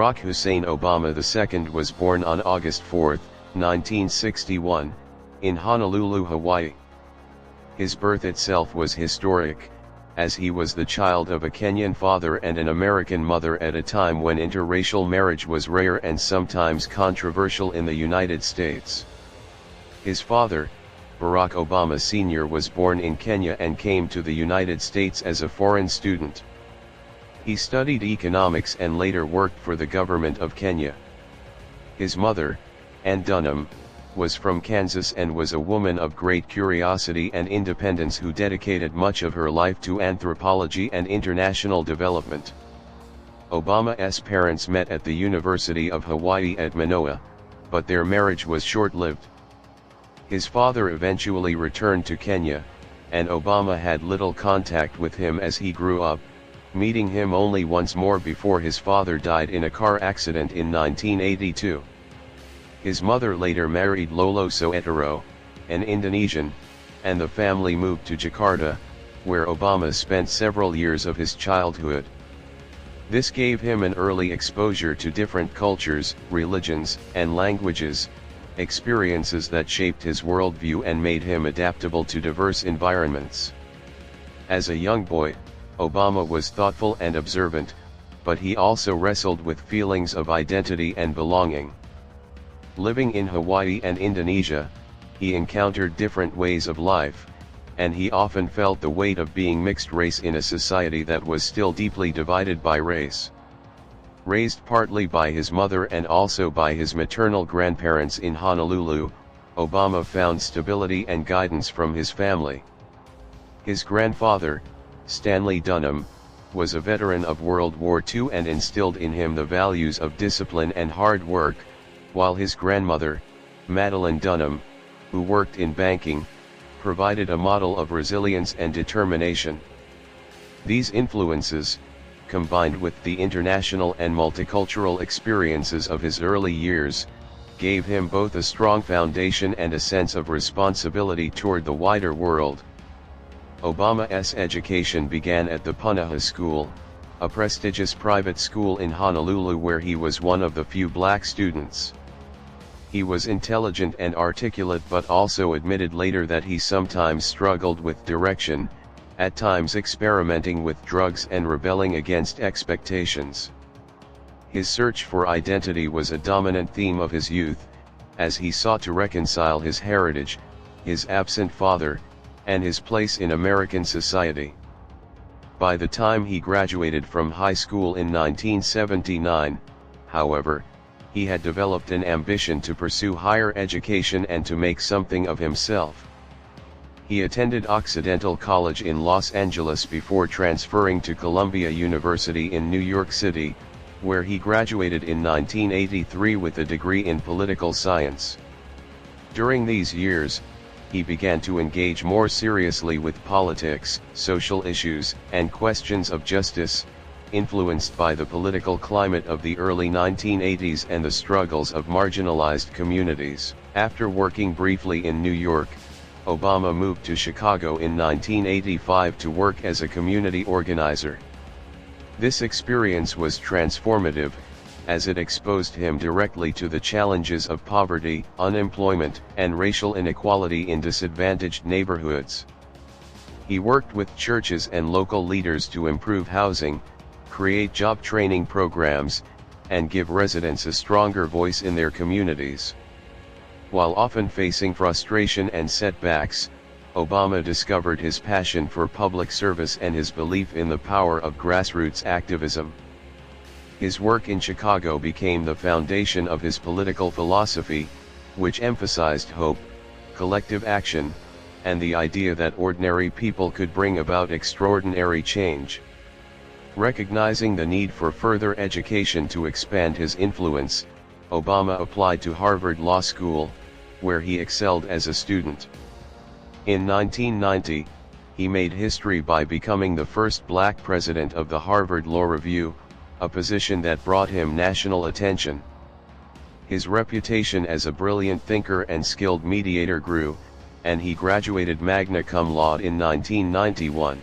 Barack Hussein Obama II was born on August 4, 1961, in Honolulu, Hawaii. His birth itself was historic, as he was the child of a Kenyan father and an American mother at a time when interracial marriage was rare and sometimes controversial in the United States. His father, Barack Obama Sr., was born in Kenya and came to the United States as a foreign student. He studied economics and later worked for the government of Kenya. His mother, Ann Dunham, was from Kansas and was a woman of great curiosity and independence who dedicated much of her life to anthropology and international development. Obama's parents met at the University of Hawaii at Manoa, but their marriage was short-lived. His father eventually returned to Kenya, and Obama had little contact with him as he grew up, meeting him only once more before his father died in a car accident in 1982. His mother later married Lolo Soetoro, an Indonesian, and the family moved to Jakarta, where Obama spent several years of his childhood. This gave him an early exposure to different cultures, religions, and languages, experiences that shaped his worldview and made him adaptable to diverse environments. As a young boy, Obama was thoughtful and observant, but he also wrestled with feelings of identity and belonging. Living in Hawaii and Indonesia, he encountered different ways of life, and he often felt the weight of being mixed race in a society that was still deeply divided by race. Raised partly by his mother and also by his maternal grandparents in Honolulu, Obama found stability and guidance from his family. His grandfather, Stanley Dunham, was a veteran of World War II and instilled in him the values of discipline and hard work, while his grandmother, Madeline Dunham, who worked in banking, provided a model of resilience and determination. These influences, combined with the international and multicultural experiences of his early years, gave him both a strong foundation and a sense of responsibility toward the wider world. Obama's education began at the Punahou School, a prestigious private school in Honolulu where he was one of the few black students. He was intelligent and articulate but also admitted later that he sometimes struggled with direction, at times experimenting with drugs and rebelling against expectations. His search for identity was a dominant theme of his youth, as he sought to reconcile his heritage, his absent father, and his place in American society. By the time he graduated from high school in 1979, however, he had developed an ambition to pursue higher education and to make something of himself. He attended Occidental College in Los Angeles before transferring to Columbia University in New York City, where he graduated in 1983 with a degree in political science. During these years, he began to engage more seriously with politics, social issues, and questions of justice, influenced by the political climate of the early 1980s and the struggles of marginalized communities. After working briefly in New York, Obama moved to Chicago in 1985 to work as a community organizer. This experience was transformative, as it exposed him directly to the challenges of poverty, unemployment, and racial inequality in disadvantaged neighborhoods. He worked with churches and local leaders to improve housing, create job training programs, and give residents a stronger voice in their communities. While often facing frustration and setbacks, Obama discovered his passion for public service and his belief in the power of grassroots activism. His work in Chicago became the foundation of his political philosophy, which emphasized hope, collective action, and the idea that ordinary people could bring about extraordinary change. Recognizing the need for further education to expand his influence, Obama applied to Harvard Law School, where he excelled as a student. In 1990, he made history by becoming the first black president of the Harvard Law Review, a position that brought him national attention. His reputation as a brilliant thinker and skilled mediator grew, and he graduated magna cum laude in 1991.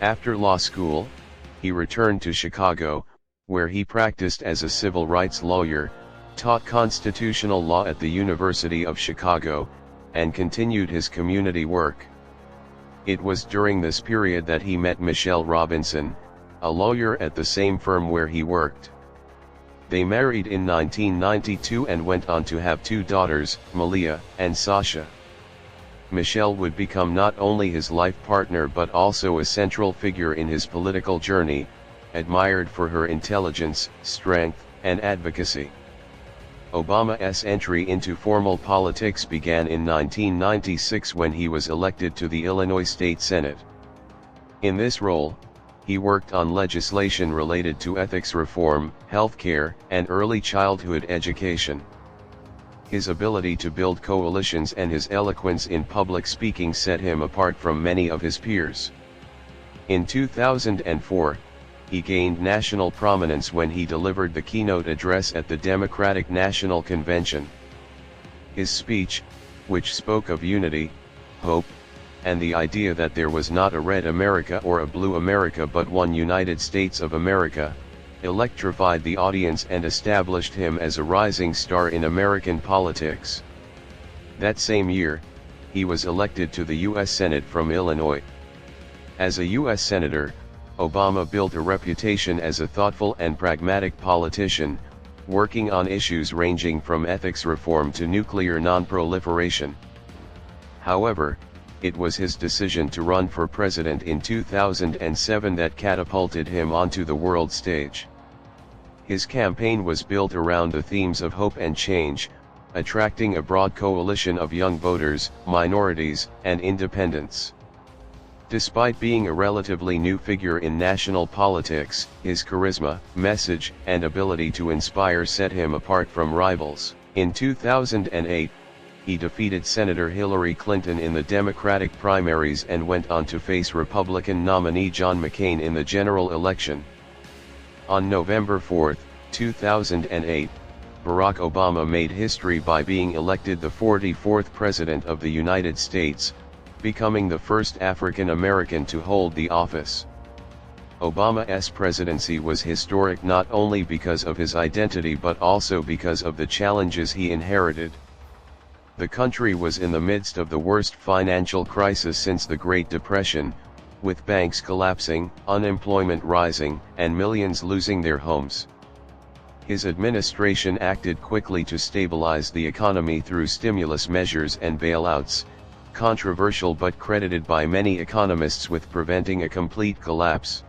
After law school, he returned to Chicago, where he practiced as a civil rights lawyer, taught constitutional law at the University of Chicago, and continued his community work. It was during this period that he met Michelle Robinson, a lawyer at the same firm where he worked. They married in 1992 and went on to have 2 daughters, Malia and Sasha. Michelle would become not only his life partner but also a central figure in his political journey, admired for her intelligence, strength, and advocacy. Obama's entry into formal politics began in 1996 when he was elected to the Illinois State Senate. In this role, he worked on legislation related to ethics reform, healthcare, and early childhood education. His ability to build coalitions and his eloquence in public speaking set him apart from many of his peers. In 2004, he gained national prominence when he delivered the keynote address at the Democratic National Convention. His speech, which spoke of unity, hope, and the idea that there was not a red America or a blue America but one United States of America, electrified the audience and established him as a rising star in American politics. That same year, he was elected to the U.S. Senate from Illinois. As a U.S. Senator, Obama built a reputation as a thoughtful and pragmatic politician, working on issues ranging from ethics reform to nuclear non-proliferation. However, it was his decision to run for president in 2007 that catapulted him onto the world stage. His campaign was built around the themes of hope and change, attracting a broad coalition of young voters, minorities, and independents. Despite being a relatively new figure in national politics, his charisma, message, and ability to inspire set him apart from rivals. In 2008, he defeated Senator Hillary Clinton in the Democratic primaries and went on to face Republican nominee John McCain in the general election. On November 4, 2008, Barack Obama made history by being elected the 44th President of the United States, becoming the first African American to hold the office. Obama's presidency was historic not only because of his identity but also because of the challenges he inherited. The country was in the midst of the worst financial crisis since the Great Depression, with banks collapsing, unemployment rising, and millions losing their homes. His administration acted quickly to stabilize the economy through stimulus measures and bailouts, controversial but credited by many economists with preventing a complete collapse.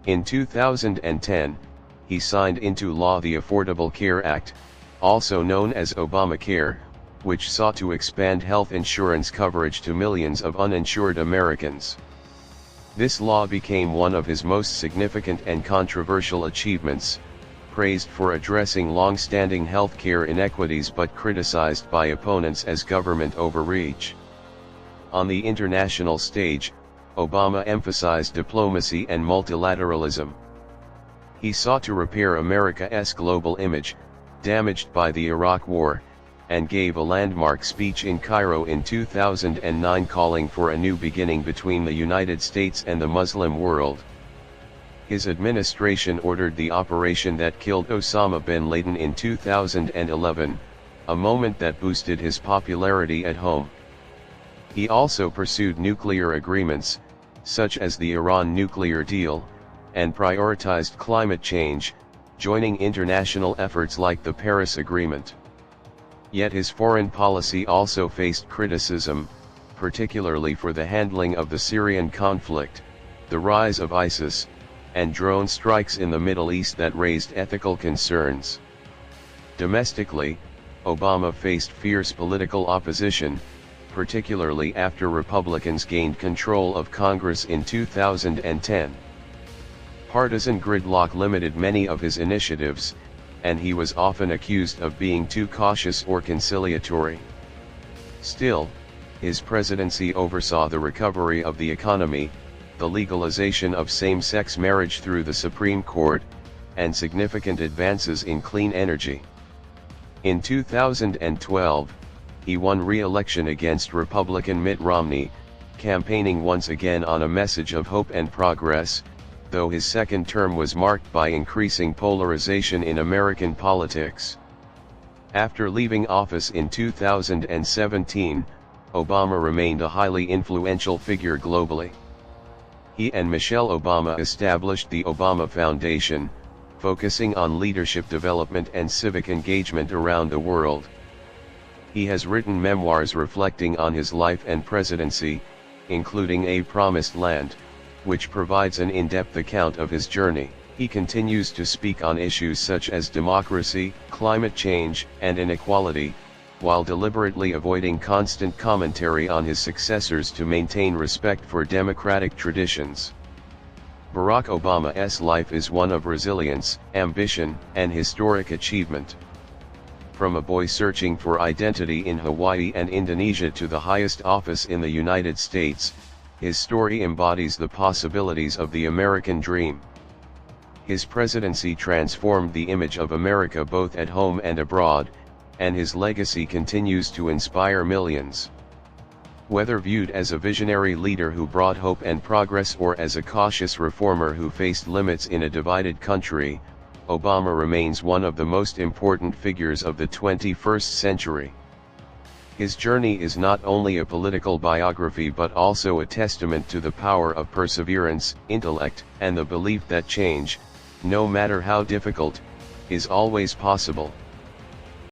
In 2010, he signed into law the Affordable Care Act, also known as Obamacare, which sought to expand health insurance coverage to millions of uninsured Americans. This law became one of his most significant and controversial achievements, praised for addressing long-standing health care inequities but criticized by opponents as government overreach. On the international stage, Obama emphasized diplomacy and multilateralism. He sought to repair America's global image, damaged by the Iraq War, and gave a landmark speech in Cairo in 2009 calling for a new beginning between the United States and the Muslim world. His administration ordered the operation that killed Osama bin Laden in 2011, a moment that boosted his popularity at home. He also pursued nuclear agreements, such as the Iran nuclear deal, and prioritized climate change, joining international efforts like the Paris Agreement. Yet his foreign policy also faced criticism, particularly for the handling of the Syrian conflict, the rise of ISIS, and drone strikes in the Middle East that raised ethical concerns. Domestically, Obama faced fierce political opposition, particularly after Republicans gained control of Congress in 2010. Partisan gridlock limited many of his initiatives, and he was often accused of being too cautious or conciliatory. Still, his presidency oversaw the recovery of the economy, the legalization of same-sex marriage through the Supreme Court, and significant advances in clean energy. In 2012, he won re-election against Republican Mitt Romney, campaigning once again on a message of hope and progress, though his second term was marked by increasing polarization in American politics. After leaving office in 2017, Obama remained a highly influential figure globally. He and Michelle Obama established the Obama Foundation, focusing on leadership development and civic engagement around the world. He has written memoirs reflecting on his life and presidency, including A Promised Land, which provides an in-depth account of his journey. He continues to speak on issues such as democracy, climate change, and inequality, while deliberately avoiding constant commentary on his successors to maintain respect for democratic traditions. Barack Obama's life is one of resilience, ambition, and historic achievement. From a boy searching for identity in Hawaii and Indonesia to the highest office in the United States, his story embodies the possibilities of the American dream. His presidency transformed the image of America both at home and abroad, and his legacy continues to inspire millions. Whether viewed as a visionary leader who brought hope and progress or as a cautious reformer who faced limits in a divided country, Obama remains one of the most important figures of the 21st century. His journey is not only a political biography but also a testament to the power of perseverance, intellect, and the belief that change, no matter how difficult, is always possible.